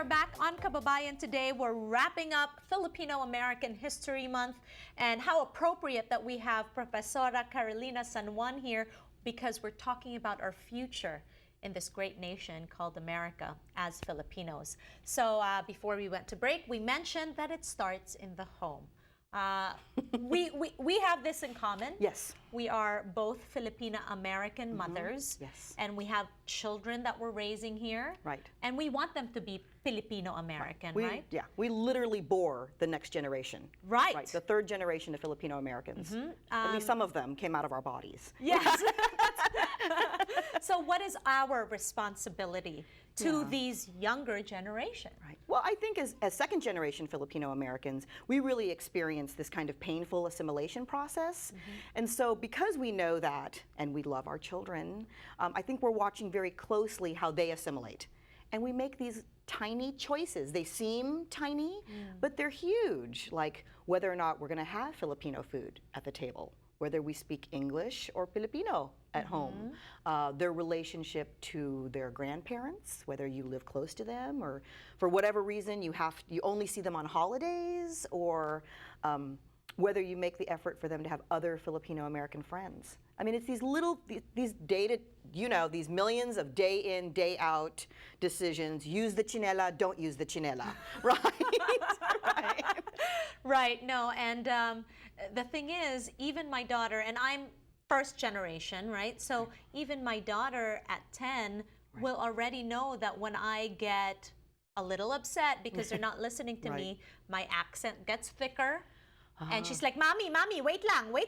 are back on Kababayan Today. We're wrapping up Filipino-American History Month, and how appropriate that we have Professor Carolina San Juan here, because we're talking about our future in this great nation called America as Filipinos. So before we went to break, we mentioned that it starts in the home. We have this in common. Yes. We are both Filipino-American mothers. Yes. And we have children that we're raising here. Right. And we want them to be Filipino-American, right? Yeah. We literally bore the next generation. Right. The third generation of Filipino-Americans. At least some of them came out of our bodies. Yes. So what is our responsibility to these younger generation? Right. Well, I think as second generation Filipino-Americans, we really experience this kind of painful assimilation process. And so because we know that, and we love our children, I think we're watching very closely how they assimilate. And we make these tiny choices. They seem tiny, but they're huge, like whether or not we're going to have Filipino food at the table, whether we speak English or Filipino at home, their relationship to their grandparents, whether you live close to them or for whatever reason you only see them on holidays, or whether you make the effort for them to have other Filipino-American friends. I mean, it's these these millions of day in, day out decisions. Use the chinela, don't use the chinela, right? Right, no, and the thing is, even my daughter, and I'm first generation, right? So even my daughter at 10 will already know that when I get a little upset because they're not listening to me, my accent gets thicker. And she's like, Mommy, wait lang.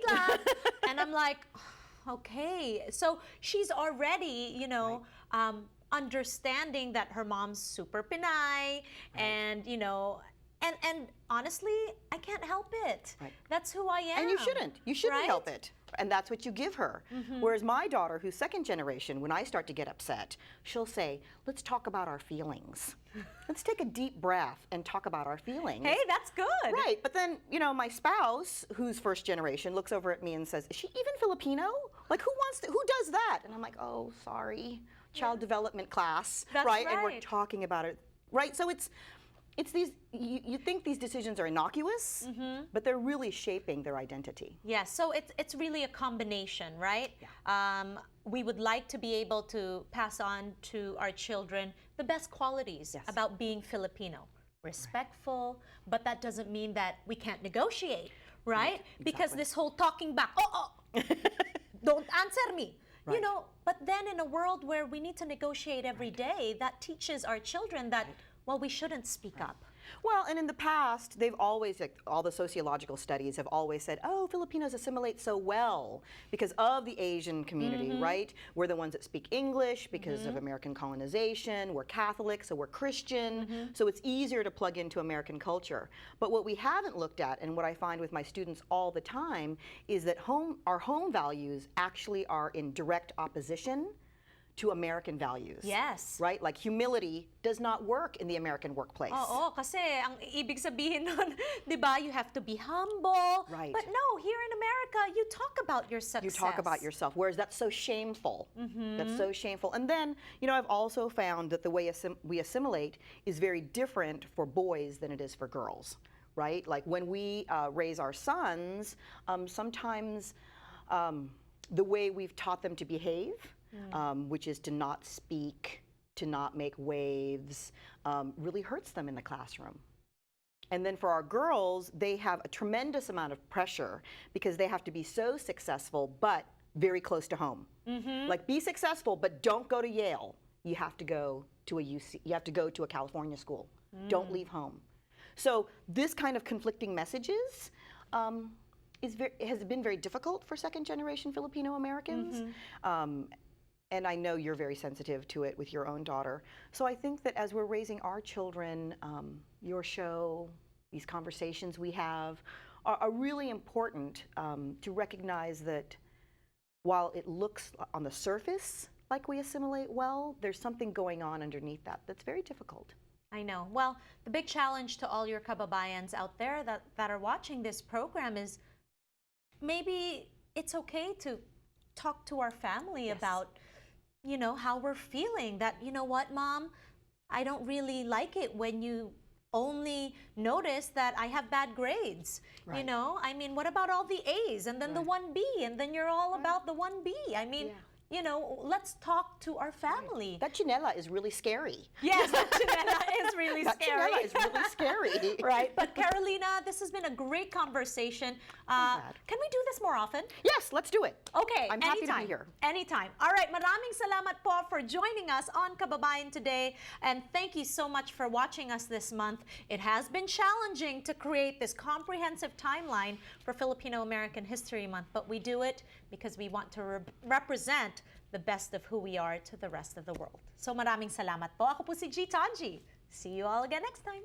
And I'm like, okay. So she's already, you know, understanding that her mom's super Pinay, and, you know, and honestly, I can't help it. That's who I am. And you shouldn't. You shouldn't help it. And that's what you give her. Whereas my daughter, who's second generation, when I start to get upset, she'll say, let's talk about our feelings. Let's take a deep breath and talk about our feelings. Hey, that's good. Right, but then, you know, my spouse, who's first generation, looks over at me and says, is she even Filipino? Like, who does that? And I'm like, oh, sorry, child development class, right? And we're talking about it, right? So it's these, you think these decisions are innocuous, but they're really shaping their identity. Yeah, so it's really a combination, right? Yeah. We would like to be able to pass on to our children the best qualities about being Filipino. Respectful, but that doesn't mean that we can't negotiate, right? Because this whole talking back, don't answer me. You know, but then in a world where we need to negotiate every day, that teaches our children that, well, we shouldn't speak up. Well, and in the past, they've always, like, all the sociological studies have always said, oh, Filipinos assimilate so well because of the Asian community, right? We're the ones that speak English because of American colonization. We're Catholic, so we're Christian. So it's easier to plug into American culture. But what we haven't looked at, and what I find with my students all the time, is that our home values actually are in direct opposition to American values. Yes. Right? Like humility does not work in the American workplace. Oo, kasi ang ibig sabihin nun, di ba, you have to be humble. Right. But no, here in America, you talk about your success. You talk about yourself, whereas that's so shameful. That's so shameful. And then, you know, I've also found that the way we assimilate is very different for boys than it is for girls, right? Like when we raise our sons, sometimes the way we've taught them to behave, which is to not speak, to not make waves, really hurts them in the classroom. And then for our girls, they have a tremendous amount of pressure because they have to be so successful, but very close to home. Like, be successful, but don't go to Yale. You have to go to a UC. You have to go to a California school. Don't leave home. So this kind of conflicting messages has been very difficult for second generation Filipino Americans. And I know you're very sensitive to it with your own daughter. So I think that as we're raising our children, your show, these conversations we have, are really important to recognize that while it looks on the surface like we assimilate well, there's something going on underneath that that's very difficult. I know. Well, the big challenge to all your kababayans out there that are watching this program is maybe it's okay to talk to our family about, you know, how we're feeling. That, you know what, Mom, I don't really like it when you only notice that I have bad grades. You Right. know, I mean, what about all the A's and then the Right. 1B and then you're all about the 1B? I mean, Yeah. you know, let's talk to our family. That chinela is really scary. Yes, that chinela is really That scary. chinela is really scary. Right, but Carolina, this has been a great conversation. glad. Can we do this more often? Yes, let's do it. Okay, I'm happy anytime. to be here. Anytime. All right, maraming salamat po for joining us on Kababayan Today. And thank you so much for watching us this month. It has been challenging to create this comprehensive timeline for Filipino-American History Month, but we do it because we want to represent the best of who we are to the rest of the world. So maraming salamat po. Ako po si Tongi. See you all again next time.